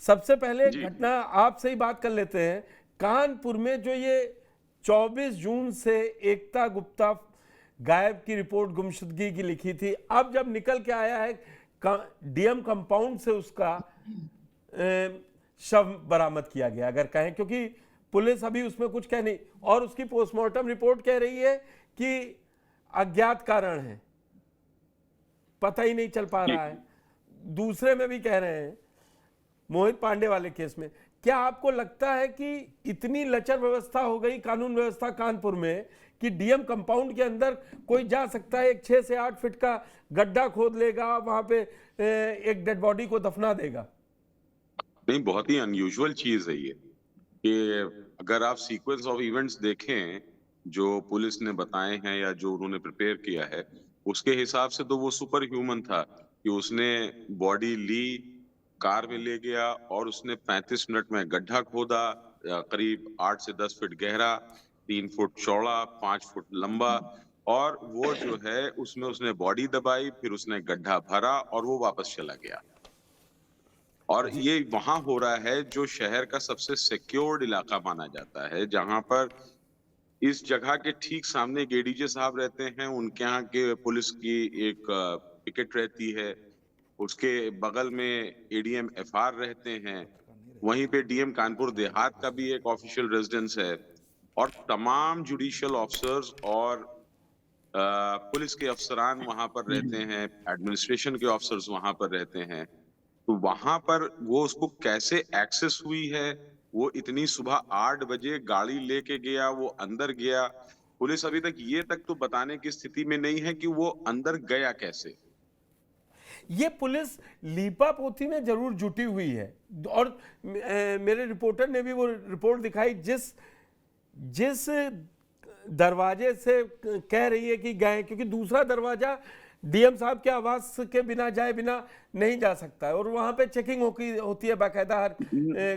सबसे पहले जी। घटना आपसे ही बात कर लेते हैं। कानपुर में जो ये 24 जून से एकता गुप्ता गायब की रिपोर्ट गुमशुदगी की लिखी थी, अब जब निकल के आया है डीएम कंपाउंड से उसका शव बरामद किया गया अगर कहें, क्योंकि पुलिस अभी उसमें कुछ कह नहीं, और उसकी पोस्टमार्टम रिपोर्ट कह रही है कि अज्ञात कारण है, पता ही नहीं चल पा जी। रहा है। दूसरे में भी कह रहे हैं मोहित पांडे वाले केस में। क्या आपको लगता है कि इतनी लचर व्यवस्था हो गई कानून व्यवस्था कानपुर में कि डीएम कंपाउंड के अंदर कोई जा सकता है, एक 6 से 8 फीट का गड्ढा खोद लेगा, वहां पे एक डेड बॉडी को दफना देगा? नहीं, बहुत ही अनयूजुअल चीज है ये कि अगर आप सीक्वेंस ऑफ इवेंट्स देखें जो पुलिस ने बताए हैं या जो उन्होंने प्रिपेयर किया है, उसके हिसाब से तो वो सुपर ह्यूमन था कि उसने बॉडी ली, कार में ले गया और उसने 35 मिनट में गड्ढा खोदा, करीब 8 से 10 फीट गहरा, 3 फुट चौड़ा, 5 फुट लंबा, और वो जो है उसमें उसने बॉडी दबाई, फिर उसने गड्ढा भरा और वो वापस चला गया। और जी। ये वहां हो रहा है जो शहर का सबसे सिक्योर्ड इलाका माना जाता है, जहां पर इस जगह के ठीक सामने एक एडीजे साहब रहते हैं, उनके यहाँ के पुलिस की एक पिकेट रहती है, उसके बगल में एडीएम एफआर रहते हैं, वहीं पे डीएम कानपुर देहात का भी एक ऑफिशियल रेजिडेंस है, और तमाम जुडिशियल ऑफिसर्स और पुलिस के अफसरान वहां पर रहते हैं, एडमिनिस्ट्रेशन के ऑफिसर्स वहां पर रहते हैं। तो वहां पर वो उसको कैसे एक्सेस हुई है, वो इतनी सुबह 8 बजे गाड़ी लेके गया, वो अंदर गया, पुलिस अभी तक ये तक तो बताने की स्थिति में नहीं है कि वो अंदर गया कैसे। ये पुलिस लीपा पोथी में जरूर जुटी हुई है, और मेरे रिपोर्टर ने भी वो रिपोर्ट दिखाई, जिस जिस दरवाजे से कह रही है कि गए, क्योंकि दूसरा दरवाजा डीएम साहब के आवास के बिना जाए बिना नहीं जा सकता है, और वहां पे चेकिंग होती है बाकायदा हर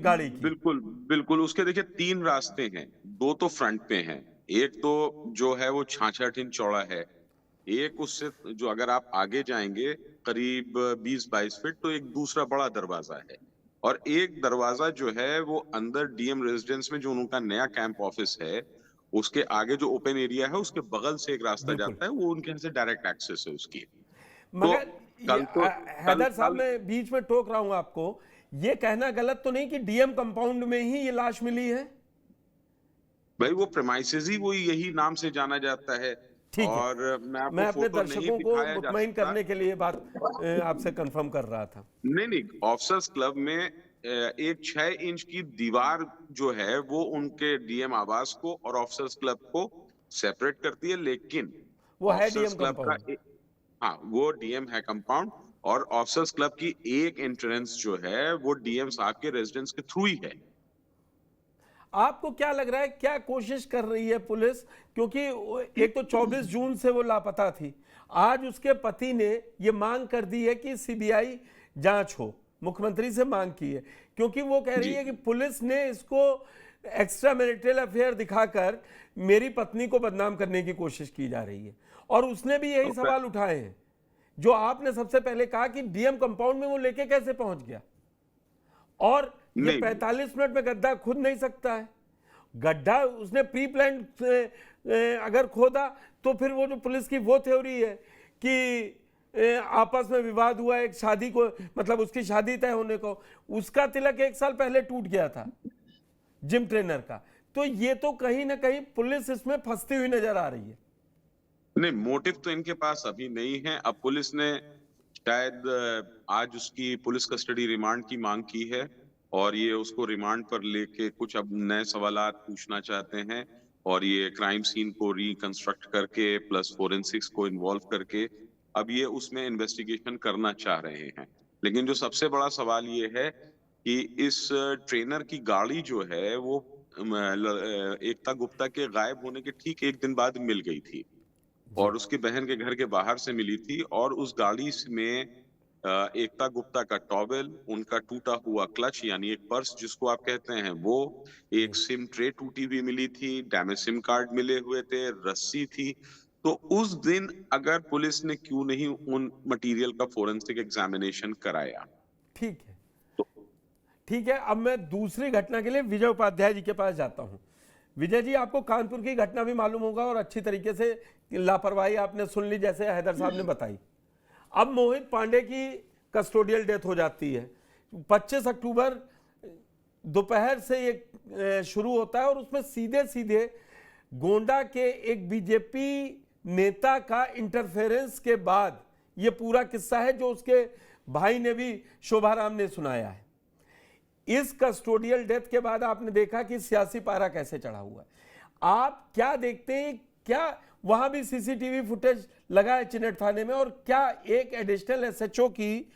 गाड़ी की। बिल्कुल, बिल्कुल। उसके देखिए 3 रास्ते हैं, 2 तो फ्रंट पे हैं। एक तो जो है वो 66 इंच चौड़ा है। एक उससे जो अगर आप आगे जाएँगे करीब 20-22 फीट, तो एक दूसरा बड़ा दरवाज़ा है। और एक दरवाज़ा जो है वो अंदर डीएम रेज़िडेंस में जो उनका नया कैंप ऑफिस है, उसके आगे जो ओपन एरिया है उसके बगल से एक रास्ता बिल्कुल। जाता है, वो उनके यहाँ से डायरेक्ट एक्सेस है उसकी। तो मगर कल तो कल हैदर साहब, कल मैं बीच में टोक रहा हूं आपको, ये कहना गलत तो नहीं कि डीएम कंपाउंड में ही ये लाश मिली है? भाई वो प्रेमाइसेस ही वो यही नाम से जाना जाता है, ठीक है, और मैं मैं आपको अपने फोटो नहीं दर्शकों को दिखाया जा मुतमईन सकता। करने के लिए बात आपसे कंफर्म कर रहा था। नहीं नहीं, ऑफिसर्स क्लब में एक 6 इंच की दीवार जो है वो उनके डीएम आवास को और ऑफिसर्स क्लब को सेपरेट करती है, लेकिन वो है ऑफिसर्स डीएम क्लब का कंपाउंड। हाँ, वो डीएम है कंपाउंड, और ऑफिसर्स क्लब की एक एंट्रेंस जो है वो डीएम साहब के रेजिडेंस के थ्रू ही है। आपको क्या लग रहा है, क्या कोशिश कर रही है पुलिस? क्योंकि एक तो 24 जून से वो लापता थी, आज उसके पति ने ये मांग कर दी है कि सीबीआई जांच हो, मुख्यमंत्री से मांग की है, क्योंकि वो कह रही जी। है कि पुलिस ने इसको एक्स्ट्रा मैरिटल अफेयर दिखाकर मेरी पत्नी को बदनाम करने की कोशिश की जा रही है। और उसने भी यही सवाल उठाए हैं जो आपने सबसे पहले कहा कि डीएम कंपाउंड में वो लेके कैसे पहुंच गया, और ये नहीं 45 मिनट में गड्ढा खुद नहीं सकता है। गड्ढा उसने प्री प्लान अगर खोदा तो फिर वो जो पुलिस की वो थ्योरी है कि आपस में विवाद हुआ, एक शादी को, मतलब उसकी शादी तय होने को, उसका तिलक 1 साल पहले टूट गया था जिम ट्रेनर का। तो ये तो कहीं ना कहीं पुलिस इसमें फंसती हुई नजर आ रही है। नहीं, मोटिव तो इनके पास अभी नहीं है। अब पुलिस ने शायद आज उसकी पुलिस कस्टडी रिमांड की मांग की है, और ये उसको रिमांड पर लेके कुछ अब नए सवालात पूछना चाहते हैं, और ये क्राइम सीन को रिकंस्ट्रक्ट करके प्लस फोरेंसिक्स को इन्वॉल्व करके अब ये उसमें इन्वेस्टिगेशन करना चाह रहे हैं। लेकिन जो सबसे बड़ा सवाल ये है कि इस ट्रेनर की गाड़ी जो है वो एकता गुप्ता के गायब होने के ठीक 1 दिन बाद मिल गई थी, जी। और उसकी बहन के घर के बाहर से मिली थी, और उस गाड़ी में एकता गुप्ता का टॉवेल, उनका टूटा हुआ क्लच यानी एक पर्स जिसको आप कहते हैं वो, एक जी। सिम ट्रे टूटी हुई मिली थी, डैमेज सिम कार्ड मिले हुए थे, रस्सी थी। तो उस दिन अगर पुलिस ने क्यों नहीं उन मटेरियल का फोरेंसिक एग्जामिनेशन कराया? ठीक है। तो ठीक है, अब मैं दूसरी घटना के लिए विजय उपाध्याय जी के पास जाता हूं। विजय जी, आपको कानपुर की घटना भी मालूम होगा और अच्छी तरीके से लापरवाही आपने सुन ली, जैसे हैदर साहब ने बताई। अब मोहित पांडे की कस्टोडियल डेथ हो जाती है। 25 अक्टूबर दोपहर से ये शुरू होता है और उसमें सीधे सीधे गोंडा के एक बीजेपी नेता का इंटरफेरेंस के बाद ये पूरा किस्सा है, जो उसके भाई ने भी, शोभाराम ने सुनाया है। इस कस्टोडियल डेथ के बाद आपने देखा कि सियासी पारा कैसे चढ़ा हुआ है। आप क्या देखते हैं, क्या वहां भी सीसीटीवी फुटेज लगा है चिनट थाने में, और क्या एक एडिशनल एसएचओ की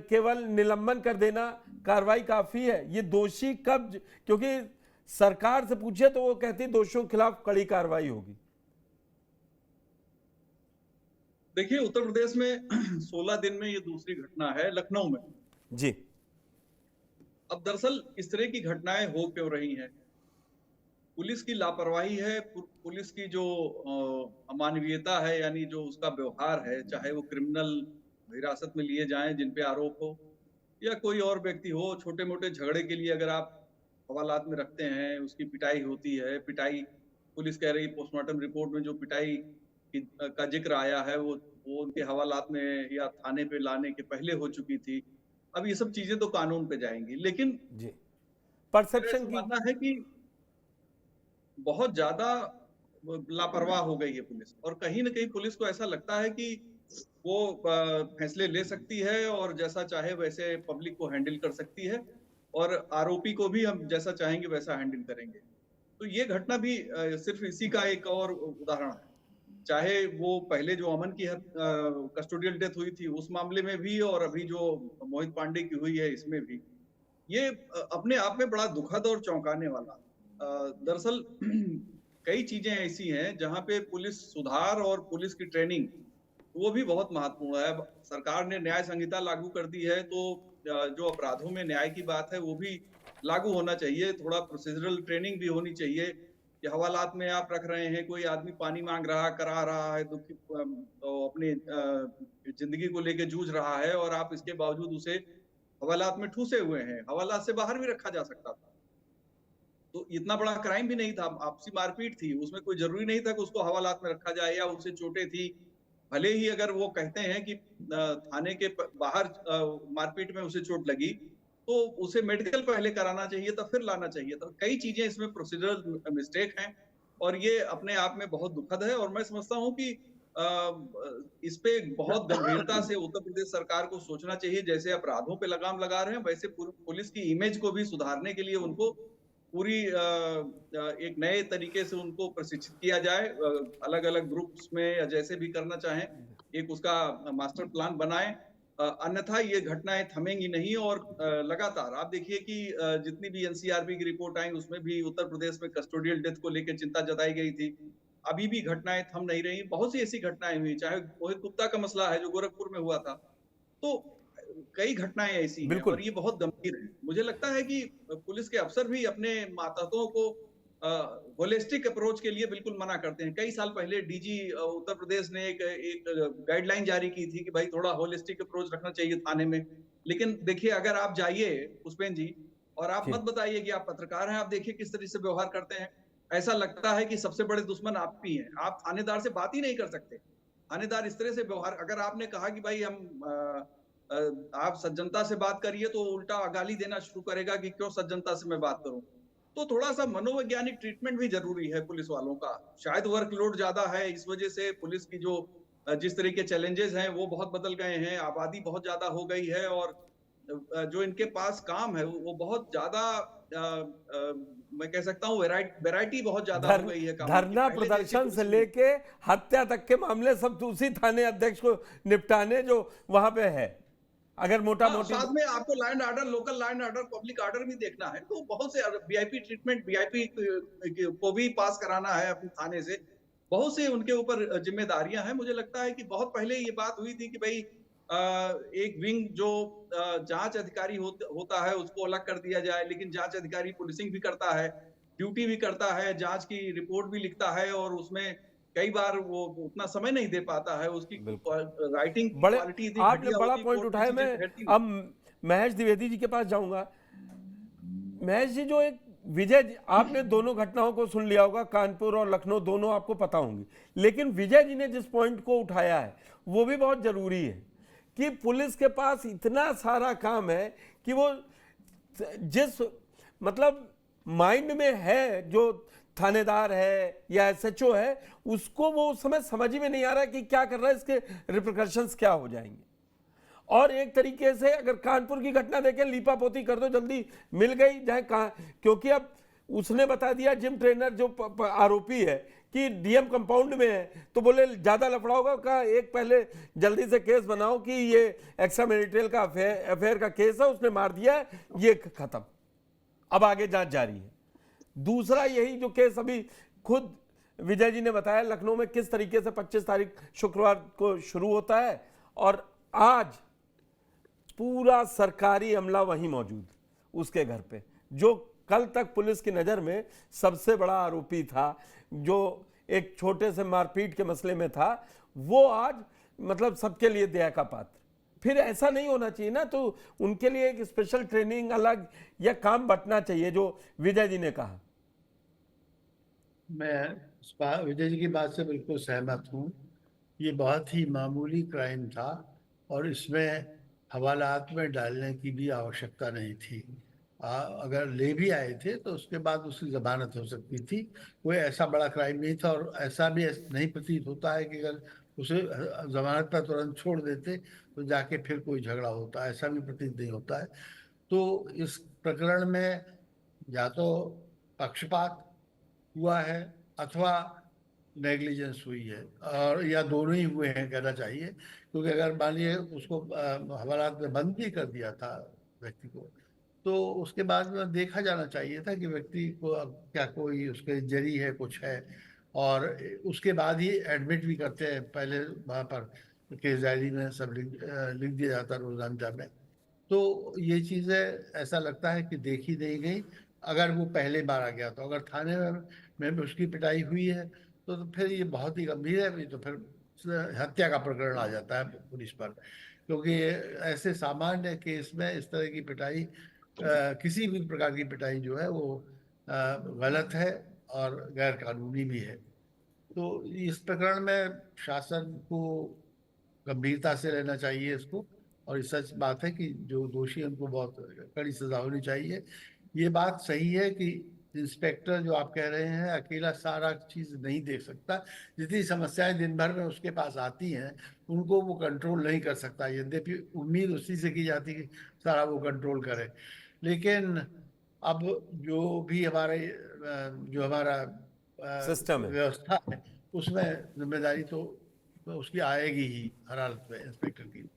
केवल निलंबन कर देना कार्रवाई काफी है? ये दोषी कब, क्योंकि सरकार से पूछे तो वो कहती है दोषियों के खिलाफ कड़ी कार्रवाई होगी। देखिए, उत्तर प्रदेश में 16 दिन में ये दूसरी घटना है लखनऊ में जी। अब दरअसल इस तरह की घटनाएं हो क्यों रही हैं? पुलिस की लापरवाही है, पुलिस की जो अमानवीयता है, यानी जो उसका व्यवहार है, चाहे वो क्रिमिनल हिरासत में लिए जाएं जिन पे आरोप हो, या कोई और व्यक्ति हो, छोटे मोटे झगड़े के लिए अगर आप हवालात में रखते हैं, उसकी पिटाई होती है। पिटाई, पुलिस कह रही, पोस्टमार्टम रिपोर्ट में जो पिटाई का जिक्र आया है वो उनके हवालात में या थाने पे लाने के पहले हो चुकी थी। अब ये सब चीजें तो कानून पे जाएंगी, लेकिन जी, परसेप्शन की मानना है कि बहुत ज्यादा लापरवाह हो गई है पुलिस, और कहीं ना कहीं पुलिस को ऐसा लगता है कि वो फैसले ले सकती है और जैसा चाहे वैसे पब्लिक को हैंडल कर सकती है, और आरोपी को भी हम जैसा चाहेंगे वैसा हैंडल करेंगे। तो ये घटना भी सिर्फ इसी का एक और उदाहरण है। चाहे वो पहले जो अमन की कस्टोडियल डेथ हुई थी उस मामले में भी, और अभी जो मोहित पांडे की हुई है इसमें भी, ये अपने आप में बड़ा दुखद और चौंकाने वाला। दरअसल कई चीजें ऐसी हैं जहां पे पुलिस सुधार और पुलिस की ट्रेनिंग वो भी बहुत महत्वपूर्ण है। सरकार ने न्याय संहिता लागू कर दी है, तो जो अपराधों में न्याय की बात है वो भी लागू होना चाहिए। थोड़ा प्रोसीजरल ट्रेनिंग भी होनी चाहिए कि हवालात में आप रख रहे हैं, कोई आदमी पानी मांग रहा, करा रहा है, दुखी, तो अपनी जिंदगी को लेके जूझ रहा है, और आप इसके बावजूद उसे हवालात में ठूसे हुए हैं। हवालात से बाहर भी रखा जा सकता था, तो इतना बड़ा क्राइम भी नहीं था, आपसी मारपीट थी, उसमें कोई जरूरी नहीं था कि उसको हवालात में रखा जाए, या उनसे चोटें थी। भले ही अगर वो कहते हैं कि थाने के बाहर मारपीट में उसे चोट लगी, तो उसे मेडिकल पहले कराना चाहिए था, फिर लाना चाहिए था। कई चीजें इसमें प्रोसीजरल मिस्टेक हैं, और ये अपने आप में बहुत दुखद है। और मैं समझता हूं कि इस पे बहुत गंभीरता से उत्तर प्रदेश सरकार को सोचना चाहिए। जैसे अपराधों पे लगाम लगा रहे हैं, वैसे पुलिस की इमेज को भी सुधारने के लिए उनको पूरी एक नए तरीके से उनको प्रशिक्षित किया जाए, अलग अलग ग्रुप्स में या जैसे भी करना चाहें, एक उसका मास्टर प्लान बनाएं। अन्यथा ये घटनाएं थमेंगी नहीं, और लगातार आप देखिए कि जितनी भी एनसीआरबी की रिपोर्ट आई उसमें भी उत्तर प्रदेश में कस्टोडियल डेथ को लेकर चिंता जताई गई थी। अभी भी घटनाएं थम नहीं रही। बहुत सी ऐसी घटनाएं हुई, चाहे मोहित गुप्ता का मसला है जो गोरखपुर में हुआ था, तो कई घटनाएं ऐसी हैं और ये बहुत गंभीर है। मुझे लगता है कि पुलिस के अफसर भी अपने मातहतों को होलिस्टिक अप्रोच के लिए बिल्कुल मना करते हैं। कई साल पहले डीजी उत्तर प्रदेश ने एक गाइडलाइन जारी की थी कि भाई थोड़ा होलिस्टिक अप्रोच रखना चाहिए थाने में। लेकिन देखिए, अगर आप जाइए पुष्पेन जी, और आप मत बताइए कि आप पत्रकार हैं, आप देखिए किस तरह से व्यवहार करते हैं। ऐसा लगता है कि सबसे बड़े दुश्मन आप ही हैं। आप थानेदार से बात ही नहीं कर सकते। थानेदार इस तरह से व्यवहार, अगर आपने कहा कि भाई आप सज्जनता से बात करिए, तो उल्टा गाली देना शुरू करेगा कि क्यों सज्जनता से मैं बात करूं। तो थोड़ा सा मनोवैज्ञानिक ट्रीटमेंट भी जरूरी है पुलिस वालों का। शायद वर्कलोड ज्यादा है, इस वजह से पुलिस की जो जिस तरह के चैलेंजेस हैं वो बहुत बदल गए हैं, आबादी बहुत ज्यादा हो गई है, और जो इनके पास काम है वो बहुत ज्यादा, मैं कह सकता हूँ वैरायटी बहुत ज्यादा हो गई है। धरना प्रदर्शन से लेके हत्या तक के मामले सब उसी थाने अध्यक्ष को निपटाने जो वहां पे है। अगर मोटा मोटी साथ में आपको land order, local land order, public order भी देखना है, तो बहुत से वीआईपी ट्रीटमेंट, वीआईपी को भी पास कराना है अपने थाने से। बहुत से उनके ऊपर जिम्मेदारियां हैं। मुझे लगता है कि बहुत पहले ये बात हुई थी कि भाई एक विंग जो जांच अधिकारी होता है उसको अलग कर दिया जाए, लेकिन जांच अधिकारी पुलिसिंग भी करता है, ड्यूटी भी करता है, जांच की रिपोर्ट भी लिखता है, और उसमें कई बार वो उतना समय नहीं दे पाता है। उसकी राइटिंग बड़े क्वालिटी आपने बड़ा पॉइंट उठाया। मैं अब महेश द्विवेदी जी के पास जाऊंगा। महेश जी, जो एक विजय जी, आपने दोनों घटनाओं को सुन लिया होगा, कानपुर और लखनऊ दोनों आपको पता होंगी, लेकिन विजय जी ने जिस पॉइंट को उठाया है वो भी बहुत जरूरी है कि पुलिस के पास इतना सारा काम है कि वो जिस मतलब माइंड में है, जो थानेदार है या एसएचओ है, उसको वो उस समय समझ ही में नहीं आ रहा कि क्या कर रहा है, इसके रिप्रिकॉशंस क्या हो जाएंगे। और एक तरीके से अगर कानपुर की घटना देखें, लीपापोती कर दो, जल्दी मिल गई जाए कहाँ, क्योंकि अब उसने बता दिया जिम ट्रेनर जो आरोपी है कि डीएम कंपाउंड में है, तो बोले ज्यादा लफड़ा होगा, कहा एक पहले जल्दी से केस बनाओ कि ये एक्स्ट्रा मैरिटल का अफेयर का केस है, उसने मार दिया है, ये खत्म, अब आगे जांच जारी है। दूसरा यही जो केस अभी खुद विजय जी ने बताया, लखनऊ में किस तरीके से 25 तारीख शुक्रवार को शुरू होता है और आज पूरा सरकारी अमला वहीं मौजूद उसके घर पे, जो कल तक पुलिस की नजर में सबसे बड़ा आरोपी था, जो एक छोटे से मारपीट के मसले में था, वो आज मतलब सबके लिए दया का पात्र। फिर ऐसा नहीं होना चाहिए ना, तो उनके लिए एक स्पेशल ट्रेनिंग अलग या काम बंटना चाहिए, जो विजय जी ने कहा। मैं विजय जी की बात से बिल्कुल सहमत हूँ। ये बहुत ही मामूली क्राइम था और इसमें हवालात में डालने की भी आवश्यकता नहीं थी। अगर ले भी आए थे तो उसके बाद उसकी जमानत हो सकती थी। कोई ऐसा बड़ा क्राइम नहीं था और ऐसा भी नहीं प्रतीत होता है कि अगर उसे जमानत पर तुरंत छोड़ देते तो जाके फिर कोई झगड़ा होता, ऐसा भी प्रतीत नहीं होता है। तो इस प्रकरण में या तो पक्षपात हुआ है अथवा नेग्लिजेंस हुई है, और या दोनों ही हुए हैं कहना चाहिए, क्योंकि अगर मान लीजिए उसको हवालात में बंद भी कर दिया था व्यक्ति को, तो उसके बाद में देखा जाना चाहिए था कि व्यक्ति को क्या कोई उसके जरी है, कुछ है, और उसके बाद ही एडमिट भी करते हैं। पहले वहाँ पर केस डायरी में सब लिख दिया जाता रोजनामा में। तो ये चीज़ें ऐसा लगता है कि देखी नहीं गई। अगर वो पहले बार आ गया तो अगर थाने में भी उसकी पिटाई हुई है तो फिर ये बहुत ही गंभीर है, तो फिर हत्या का प्रकरण आ जाता है पुलिस पर, क्योंकि ऐसे सामान्य केस में इस तरह की पिटाई, किसी भी प्रकार की पिटाई जो है वो गलत है और गैर कानूनी भी है। तो इस प्रकरण में शासन को गंभीरता से लेना चाहिए इसको, और ये सच बात है कि जो दोषी है उनको बहुत कड़ी सजा होनी चाहिए। ये बात सही है कि इंस्पेक्टर जो आप कह रहे हैं अकेला सारा चीज नहीं देख सकता। जितनी समस्याएं दिन भर में उसके पास आती हैं उनको वो कंट्रोल नहीं कर सकता, यद्यपि उम्मीद उसी से की जाती है कि सारा वो कंट्रोल करे। लेकिन अब जो भी हमारा सिस्टम है, व्यवस्था है उसमें जिम्मेदारी तो उसकी आएगी ही हर हालत में इंस्पेक्टर की।